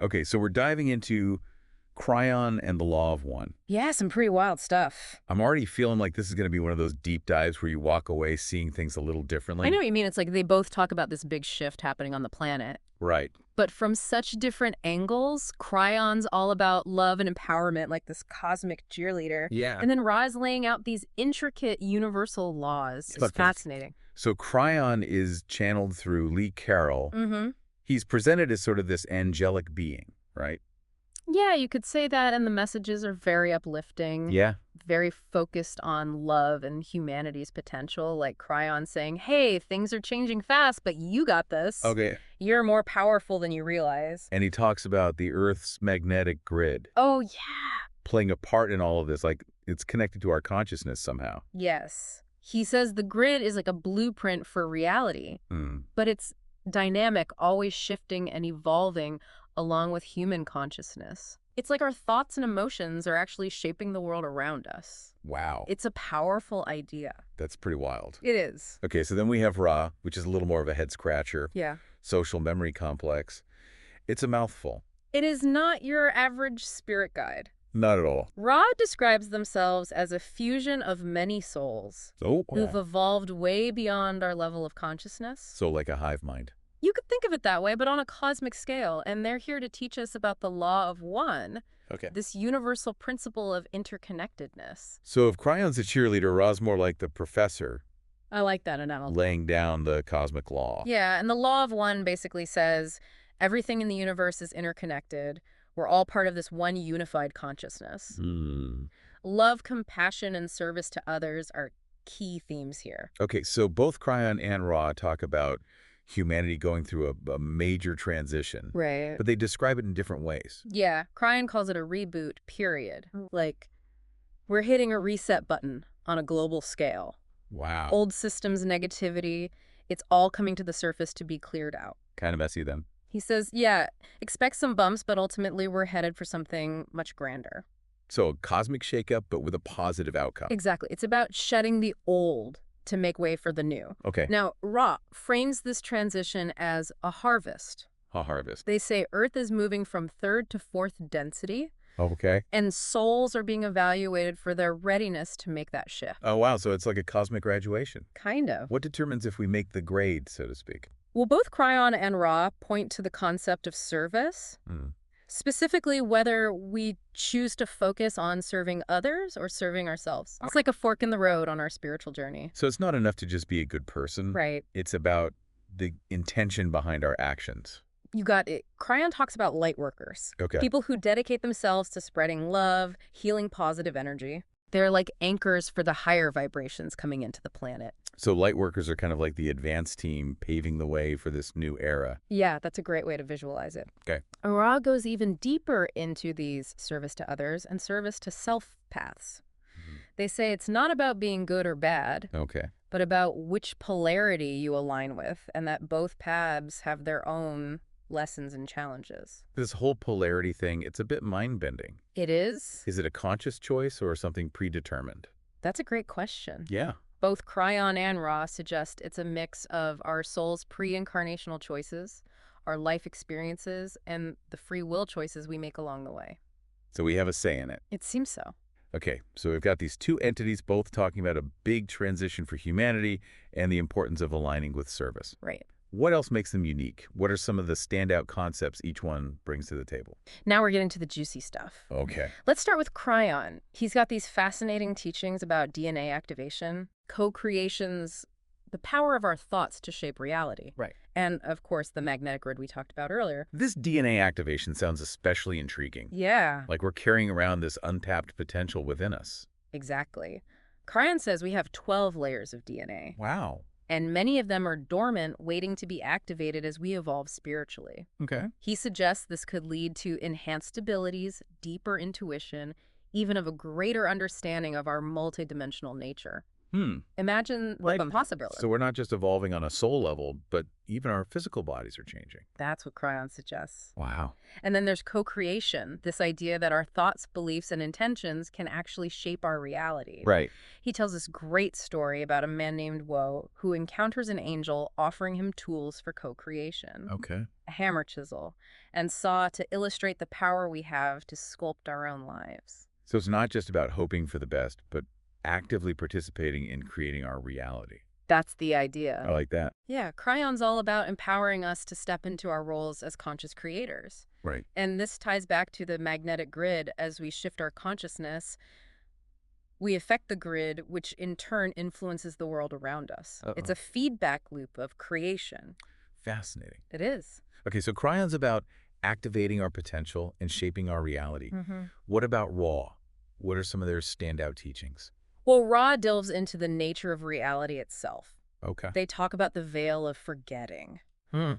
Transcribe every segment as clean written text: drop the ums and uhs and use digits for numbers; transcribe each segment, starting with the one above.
Okay, so we're diving into Kryon and the Law of One. Yeah, some pretty wild stuff. I'm already feeling like this is going to be one of those deep dives where you walk away seeing things a little I differently. know what you mean. It's like they both talk about this big shift happening on the planet. Right. But from such different angles, Cryon's all about love and empowerment, like this cosmic cheerleader. Yeah. And then Ra's laying out these intricate universal laws. It's Okay. fascinating. So Kryon is channeled through Lee Carroll. Mm-hmm. He's presented as sort of this angelic being, right? Yeah, you could say that, and the messages are very uplifting. Yeah. Very focused on love and humanity's potential, like Kryon saying, hey, things are changing fast, but you got this. Okay. You're more powerful than you realize. And he talks about the Earth's magnetic grid Oh, yeah. playing a part in all of this, like it's connected to our consciousness somehow. Yes. He says the grid is like a blueprint for reality, Mm. but it's dynamic, always shifting and evolving along with human consciousness. It's like our thoughts and emotions are actually shaping the world around us. Wow. It's a powerful idea. That's pretty wild. It is. Okay, so then we have Ra, which is a little more of a head scratcher. Yeah. Social memory complex. It's a mouthful. It is not your average spirit guide. Not at all. Ra describes themselves as a fusion of many souls Oh. who've evolved way beyond our level of consciousness. So like a hive mind. You could think of it that way, but on a cosmic scale, and they're here to teach us about the law of one, Okay. this universal principle of interconnectedness. So if Cryon's a cheerleader, Ra's more like the professor I like that analogy. laying down the cosmic law. Yeah, and the law of one basically says everything in the universe is interconnected. We're all part of this one unified consciousness. Hmm. Love, compassion, and service to others are key themes here. Okay, so both Kryon and Ra talk about humanity going through a major transition, Right. but they describe it in different ways. Yeah, Kryon calls it a reboot, period. Like, we're hitting a reset button on a global scale. Wow. Old systems negativity, it's all coming to the surface to be cleared out. Kind of messy then. He says, yeah, expect some bumps, but ultimately we're headed for something much grander. So a cosmic shakeup, but with a positive outcome. Exactly. It's about shedding the old to make way for the new. Okay. Now, Ra frames this transition as a harvest. A harvest. They say Earth is moving from third to fourth density, Okay. and souls are being evaluated for their readiness to make that shift. Oh, wow. So it's like a cosmic graduation. Kind of. What determines if we make the grade, so to speak? Well, both Kryon and Ra point to the concept of service, specifically whether we choose to focus on serving others or serving ourselves. It's like a fork in the road on our spiritual journey. So it's not enough to just be a good person. Right. It's about the intention behind our actions. You got it. Kryon talks about light workers. Okay. People who dedicate themselves to spreading love, healing positive energy. They're like anchors for the higher vibrations coming into the planet. So light workers are kind of like the advanced team paving the way for this new era. Yeah, that's a great way to visualize it. Okay. Ra goes even deeper into these service to others and service to self paths. They say it's not about being good or bad, Okay. but about which polarity you align with, and that both paths have their own lessons and challenges. This whole polarity thing, it's a bit mind-bending. It is? Is it a conscious choice or something predetermined? That's a great question. Yeah. Both Kryon and Ra suggest it's a mix of our soul's pre-incarnational choices, our life experiences, and the free will choices we make along the way. So we have a say in it. It seems so. Okay, so we've got these two entities both talking about a big transition for humanity and the importance of aligning with service. Right. What else makes them unique? What are some of the standout concepts each one brings to the table? Now we're getting to the juicy stuff. Okay. Let's start with Kryon. He's got these fascinating teachings about DNA activation, co-creations, the power of our thoughts to shape reality. Right. And, of course, the magnetic grid we talked about earlier. This DNA activation sounds especially intriguing. Yeah, Like we're carrying around this untapped potential within us. exactly. Kryon says we have 12 layers of DNA, Wow. and many of them are dormant, waiting to be activated as we evolve spiritually. Okay. He suggests this could lead to enhanced abilities, deeper intuition, even of a greater understanding of our multidimensional nature. Imagine Like, the possibility. so we're not just evolving on a soul level, but even our physical bodies are changing. That's what Kryon suggests. Wow. And then there's co-creation, this idea that our thoughts, beliefs, and intentions can actually shape our reality. Right. He tells this great story about a man named Woe who encounters an angel offering him tools for co-creation, Okay. a hammer chisel, and saw to illustrate the power we have to sculpt our own lives. So it's not just about hoping for the best, but actively participating in creating our reality. That's the I idea. like that. Yeah, Cryon's all about empowering us to step into our roles as conscious creators. Right. And this ties back to the magnetic grid. As we shift our consciousness, we affect the grid, which in turn influences the world around us. It's Uh-oh. a feedback loop of creation. Fascinating. It is. Okay, so Cryon's about activating our potential and shaping our reality. What about Raw? What are some of their standout teachings? Well, Ra delves into the nature of reality itself. Okay. They talk about the veil of forgetting,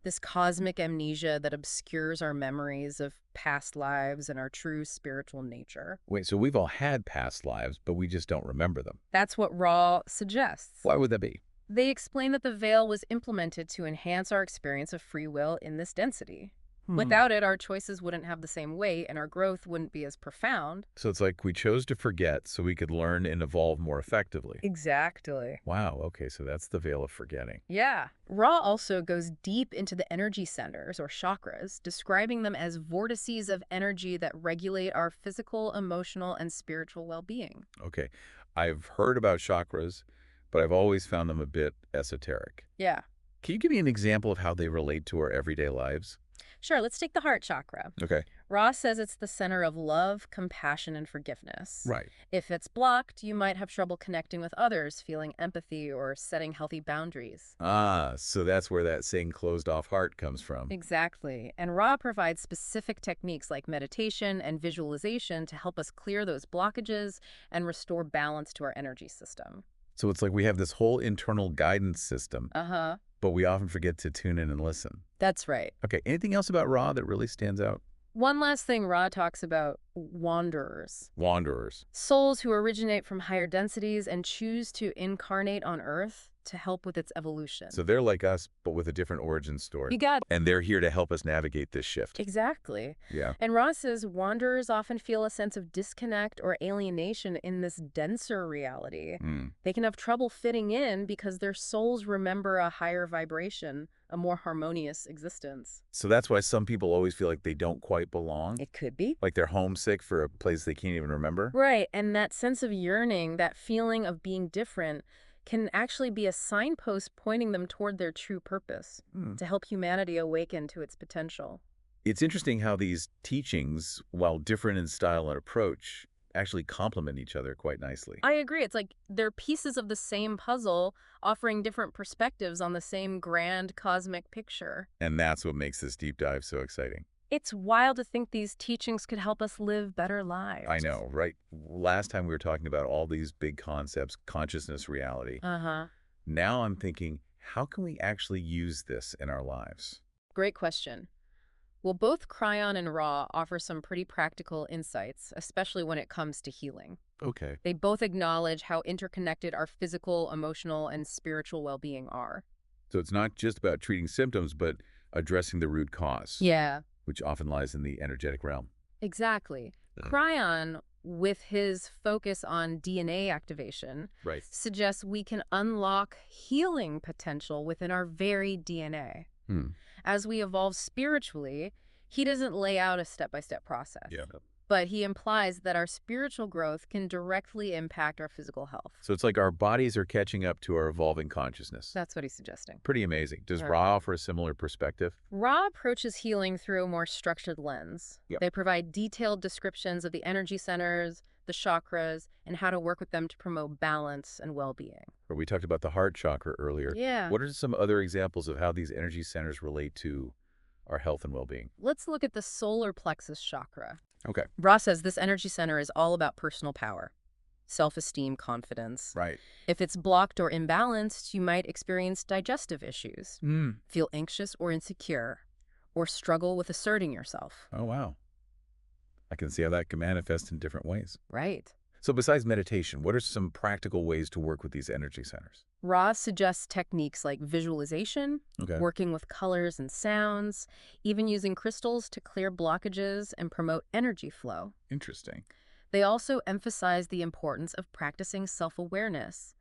this cosmic amnesia that obscures our memories of past lives and our true spiritual nature. Wait, so we've all had past lives, but we just don't remember them. That's what Ra suggests. Why would that be? They explain that the veil was implemented to enhance our experience of free will in this density. Without it, our choices wouldn't have the same weight and our growth wouldn't be as profound. So it's like we chose to forget so we could learn and evolve more effectively. Exactly. Wow, okay, so that's the veil of forgetting. Yeah. Ra also goes deep into the energy centers, or chakras, describing them as vortices of energy that regulate our physical, emotional, and spiritual well-being. Okay, I've heard about chakras, but I've always found them a bit esoteric. Yeah. Can you give me an example of how they relate to our everyday lives? Sure, let's take the heart chakra. Okay. Ra says it's the center of love, compassion, and forgiveness. Right. If it's blocked, you might have trouble connecting with others, feeling empathy, or setting healthy boundaries. Ah, so that's where that saying closed off heart comes from. Exactly. And Ra provides specific techniques like meditation and visualization to help us clear those blockages and restore balance to our energy system. So it's like we have this whole internal guidance system, but we often forget to tune in and listen. That's right. Okay, anything else about Ra that really stands out? One last thing Ra talks about: wanderers. Wanderers. Souls who originate from higher densities and choose to incarnate on Earth to help with its evolution. So they're like us, but with a different origin story. You got it. And they're here to help us navigate this shift. Exactly. Yeah. And Ra says wanderers often feel a sense of disconnect or alienation in this denser reality. They can have trouble fitting in because their souls remember a higher vibration, a more harmonious existence. So that's why some people always feel like they don't quite belong. It could be. Like they're homesick for a place they can't even remember. Right. And that sense of yearning, that feeling of being different, can actually be a signpost pointing them toward their true purpose, to help humanity awaken to its potential. It's interesting how these teachings, while different in style and approach, actually complement each other quite nicely. I agree. It's like they're pieces of the same puzzle, offering different perspectives on the same grand cosmic picture. And that's what makes this deep dive so exciting. It's wild to think these teachings could help us live better lives. I know, right? Last time we were talking about all these big concepts, consciousness, reality. Now I'm thinking, how can we actually use this in our lives? Great question. Well, both Kryon and Ra offer some pretty practical insights, especially when it comes to healing. Okay. They both acknowledge how interconnected our physical, emotional, and spiritual well-being are. So it's not just about treating symptoms, but addressing the root cause. Yeah. Which often lies in the energetic realm. Exactly. Kryon, with his focus on DNA activation, Right. suggests we can unlock healing potential within our very DNA. As we evolve spiritually, he doesn't lay out a step-by-step process. Yeah. But he implies that our spiritual growth can directly impact our physical health. So it's like our bodies are catching up to our evolving consciousness. That's what he's suggesting. Pretty amazing. Does Yeah. Ra offer a similar perspective? Ra approaches healing through a more structured lens. Yep. They provide detailed descriptions of the energy centers, the chakras, and how to work with them to promote balance and well-being. Or we talked about the heart chakra earlier. Yeah. What are some other examples of how these energy centers relate to our health and well-being? Let's look at the solar plexus chakra. Okay. Ra says this energy center is all about personal power, self-esteem, confidence. Right. If it's blocked or imbalanced, you might experience digestive issues, feel anxious or insecure, or struggle with asserting yourself. Oh, wow. I can see how that can manifest in different ways. Right. So besides meditation, what are some practical ways to work with these energy centers? Ra suggests techniques like visualization, Okay. working with colors and sounds, even using crystals to clear blockages and promote energy flow. Interesting. They also emphasize the importance of practicing self-awareness,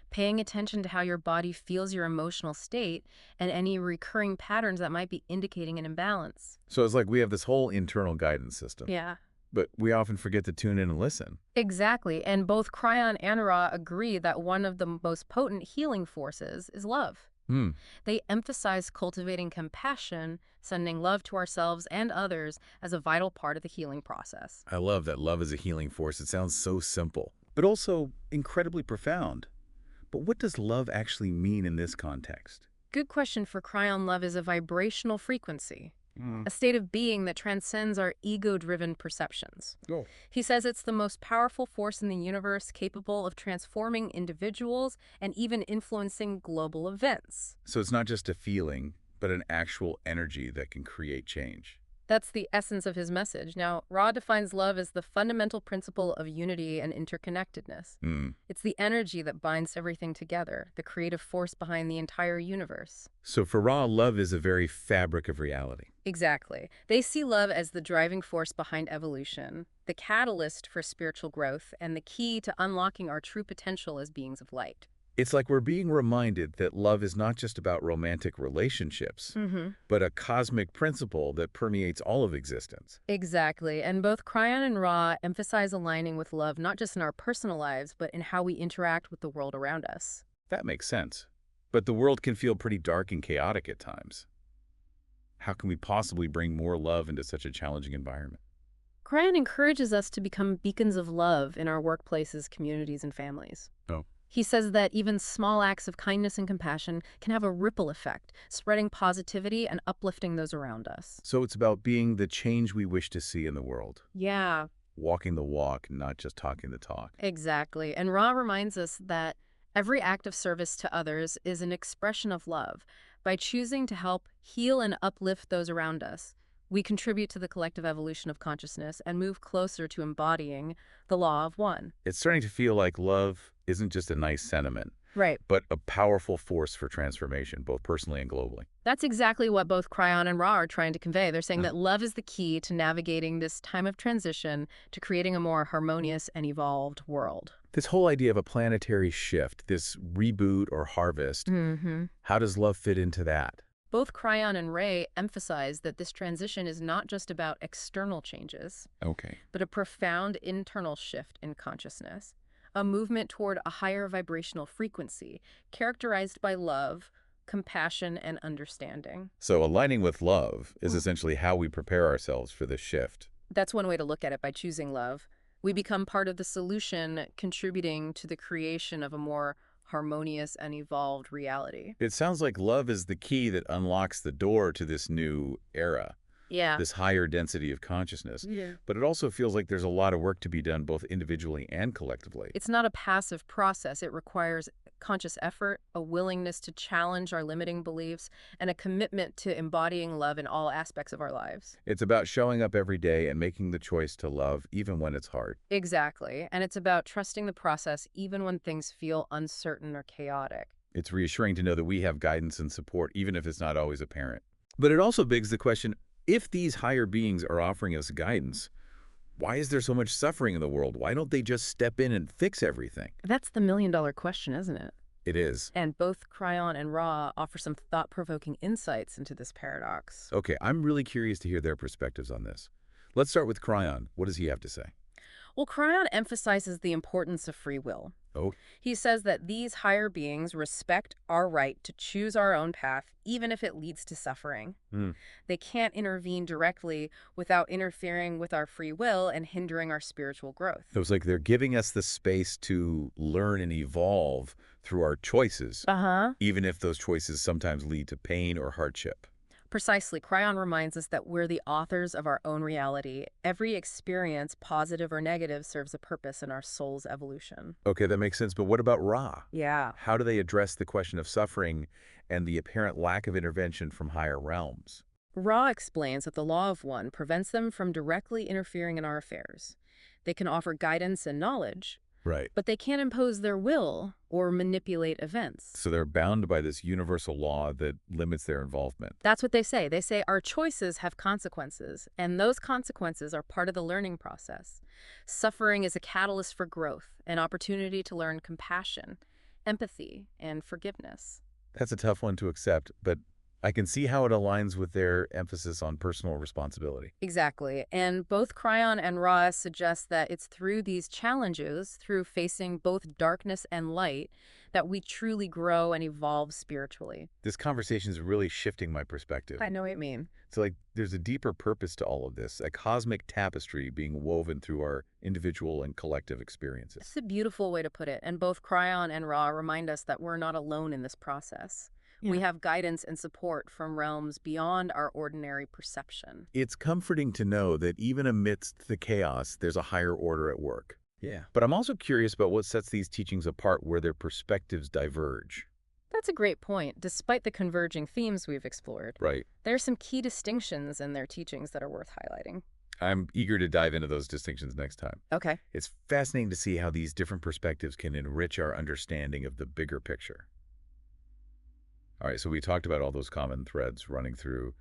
paying attention to how your body feels your emotional state and any recurring patterns that might be indicating an imbalance. So it's like we have this whole internal guidance system, Yeah. but we often forget to tune in and listen. Exactly, and both Kryon and Ra agree that one of the most potent healing forces is love. Hmm. They emphasize cultivating compassion, sending love to ourselves and others as a vital part of the healing process. I love that love is a healing force. It sounds so simple, but also incredibly profound. But what does love actually mean in this context? Good question. For Kryon, love is a vibrational frequency, Mm. a state of being that transcends our ego-driven perceptions. Oh. He says it's the most powerful force in the universe, capable of transforming individuals and even influencing global events. So it's not just a feeling, but an actual energy that can create change. That's the essence of his message. Now, Ra defines love as the fundamental principle of unity and interconnectedness. Hmm. It's the energy that binds everything together, the creative force behind the entire universe. So for Ra, love is a very fabric of reality. Exactly. They see love as the driving force behind evolution, the catalyst for spiritual growth, and the key to unlocking our true potential as beings of light. It's like we're being reminded that love is not just about romantic relationships, but a cosmic principle that permeates all of existence. Exactly. And both Kryon and Ra emphasize aligning with love not just in our personal lives, but in how we interact with the world around us. That makes sense. But the world can feel pretty dark and chaotic at times. How can we possibly bring more love into such a challenging environment? Kryon encourages us to become beacons of love in our workplaces, communities, and families. Oh. He says that even small acts of kindness and compassion can have a ripple effect, spreading positivity and uplifting those around us. So it's about being the change we wish to see in the world. Yeah, Walking the walk, not just talking the talk. exactly. And Ra reminds us that every act of service to others is an expression of love. By choosing to help heal and uplift those around us, we contribute to the collective evolution of consciousness and move closer to embodying the law of one. It's starting to feel like love isn't just a nice sentiment, Right. but a powerful force for transformation, both personally and globally. That's exactly what both Kryon and Ra are trying to convey. They're saying that love is the key to navigating this time of transition, to creating a more harmonious and evolved world. This whole idea of a planetary shift, this reboot or harvest, how does love fit into that? Both Kryon and Ray emphasize that this transition is not just about external changes, Okay. but a profound internal shift in consciousness, a movement toward a higher vibrational frequency characterized by love, compassion, and understanding. So aligning with love is essentially how we prepare ourselves for this shift. That's one way to look at it. By choosing love, we become part of the solution, contributing to the creation of a more harmonious and evolved reality. It sounds like love is the key that unlocks the door to this new era, Yeah. this higher density of consciousness. Yeah. But it also feels like there's a lot of work to be done both individually and collectively. It's not a passive process. It requires conscious effort, a willingness to challenge our limiting beliefs, and a commitment to embodying love in all aspects of our lives. It's about showing up every day and making the choice to love even when it's hard. Exactly. And it's about trusting the process even when things feel uncertain or chaotic. It's reassuring to know that we have guidance and support even if it's not always apparent. But it also begs the question, if these higher beings are offering us guidance, why is there so much suffering in the world? Why don't they just step in and fix everything? That's the million-dollar question, isn't it? It is. And both Kryon and Ra offer some thought-provoking insights into this paradox. Okay, I'm really curious to hear their perspectives on this. Let's start with Kryon. What does he have to say? Well, Kryon emphasizes the importance of free will. Oh, He says that these higher beings respect our right to choose our own path, even if it leads to suffering. They can't intervene directly without interfering with our free will and hindering our spiritual growth. it was like they're giving us the space to learn and evolve through our choices, even if those choices sometimes lead to pain or hardship. Precisely. Kryon reminds us that we're the authors of our own reality. Every experience, positive or negative, serves a purpose in our soul's evolution. Okay, that makes sense. But what about Ra? Yeah. How do they address the question of suffering and the apparent lack of intervention from higher realms? Ra explains that the law of one prevents them from directly interfering in our affairs. They can offer guidance and knowledge, Right. but they can't impose their will or manipulate events. So they're bound by this universal law that limits their involvement. That's what they say. They say our choices have consequences, and those consequences are part of the learning process. Suffering is a catalyst for growth, an opportunity to learn compassion, empathy, and forgiveness. That's a tough one to accept, but I can see how it aligns with their emphasis on personal responsibility. Exactly. And both Kryon and Ra suggest that it's through these challenges, through facing both darkness and light, that we truly grow and evolve spiritually. This conversation is really shifting my perspective. I know what you mean. So, there's a deeper purpose to all of this, a cosmic tapestry being woven through our individual and collective experiences. It's a beautiful way to put it. And both Kryon and Ra remind us that we're not alone in this process. We have guidance and support from realms beyond our ordinary perception. It's comforting to know that even amidst the chaos, there's a higher order at work. Yeah. But I'm also curious about what sets these teachings apart where their perspectives diverge. That's a great point. Despite the converging themes we've explored, Right. there are some key distinctions in their teachings that are worth highlighting. I'm eager to dive into those distinctions next time. Okay. It's fascinating to see how these different perspectives can enrich our understanding of the bigger picture. All right, so we talked about all those common threads running through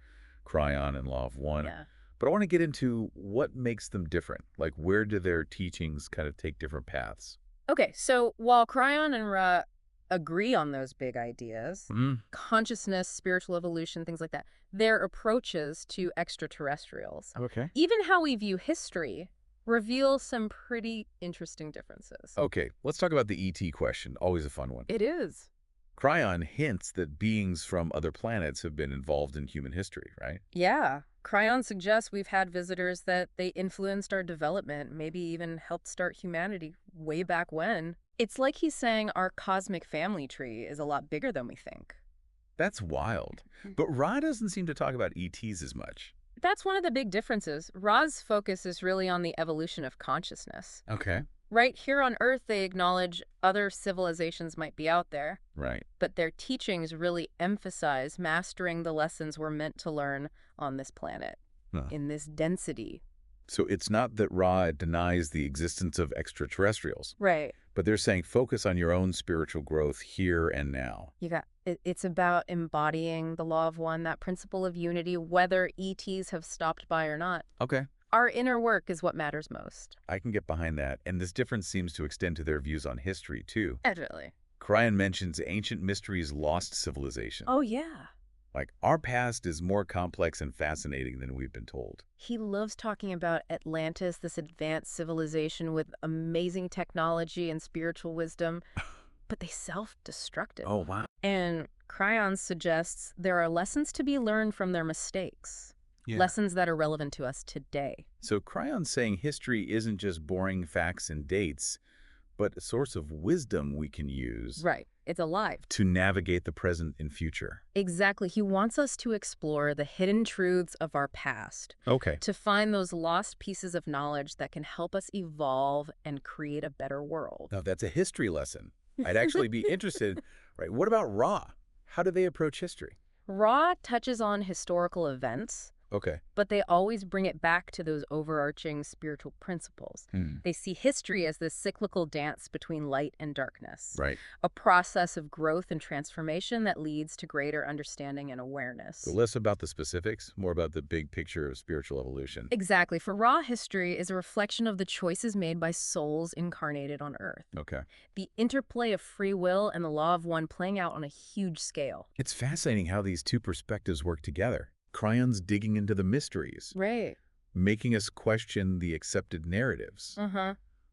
Kryon and Law of One. Yeah. But I want to get into what makes them different. Like, where do their teachings kind of take different paths? Okay, so while Kryon and Ra agree on those big ideas, Mm, consciousness, spiritual evolution, things like that, their approaches to extraterrestrials, okay. even how we view history, reveal some pretty interesting differences. Okay, let's talk about the ET question. Always a fun one. It is. Kryon hints that beings from other planets have been involved in human history, right? Yeah. Kryon suggests we've had visitors that they influenced our development, maybe even helped start humanity way back when. It's like he's saying our cosmic family tree is a lot bigger than we think. That's wild. But Ra doesn't seem to talk about ETs as much. That's one of the big differences. Ra's focus is really on the evolution of consciousness. Okay. Right here on Earth, they acknowledge other civilizations might be out there, Right. but their teachings really emphasize mastering the lessons we're meant to learn on this planet, Huh. in this density. So it's not that Ra denies the existence of extraterrestrials, Right. but they're saying focus on your own spiritual growth here and now. It's about embodying the law of one, that principle of unity, whether ETs have stopped by or not. Okay. Our inner work is what matters most. I can get behind that. And this difference seems to extend to their views on history, too. Definitely. Kryon mentions ancient mysteries lost civilization. Oh, yeah. Like, our past is more complex and fascinating than we've been told. He loves talking about Atlantis, this advanced civilization with amazing technology and spiritual wisdom, but they self-destructed. Oh, wow. And Kryon suggests there are lessons to be learned from their mistakes, Yeah. lessons that are relevant to us today. So Kryon's saying history isn't just boring facts and dates, but a source of wisdom we can use Right. It's alive. to navigate the present and future. Exactly. He wants us to explore the hidden truths of our past, Okay. to find those lost pieces of knowledge that can help us evolve and create a better world. Now, that's a history lesson. I'd actually be interested, right? What about Ra? How do they approach history? Ra touches on historical events, Okay. but they always bring it back to those overarching spiritual principles. They see history as this cyclical dance between light and darkness, Right. a process of growth and transformation that leads to greater understanding and awareness. So less about the specifics, more about the big picture of spiritual evolution. Exactly. For Ra, history is a reflection of the choices made by souls incarnated on Earth. Okay. The interplay of free will and the law of one playing out on a huge scale. It's fascinating how these two perspectives work together. Kryon's digging into the mysteries, Right. making us question the accepted narratives,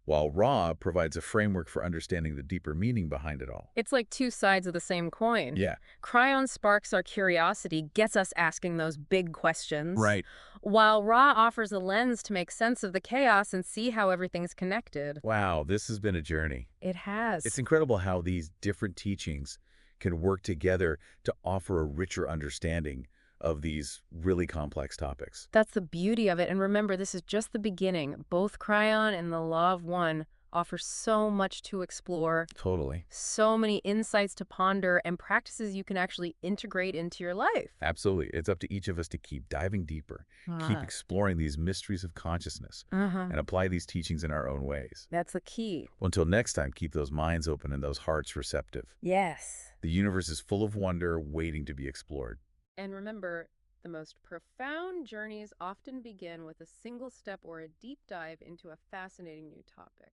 while Ra provides a framework for understanding the deeper meaning behind it all. It's like two sides of the same coin. Yeah. Kryon sparks our curiosity, gets us asking those big questions. Right. While Ra offers a lens to make sense of the chaos and see how everything's connected. Wow, this has been a journey. It has. It's incredible how these different teachings can work together to offer a richer understanding of these really complex topics. That's the beauty of it. And remember, this is just the beginning. Both Kryon and the Law of One offers so much to explore, Totally. so many insights to ponder, and practices you can actually integrate into your life. Absolutely. It's up to each of us to keep diving deeper, keep Ah, exploring these mysteries of consciousness, uh-huh. and apply these teachings in our own ways. That's the key. Well, until next time, keep those minds open and those hearts receptive. Yes. The universe is full of wonder waiting to be explored. And remember, the most profound journeys often begin with a single step or a deep dive into a fascinating new topic.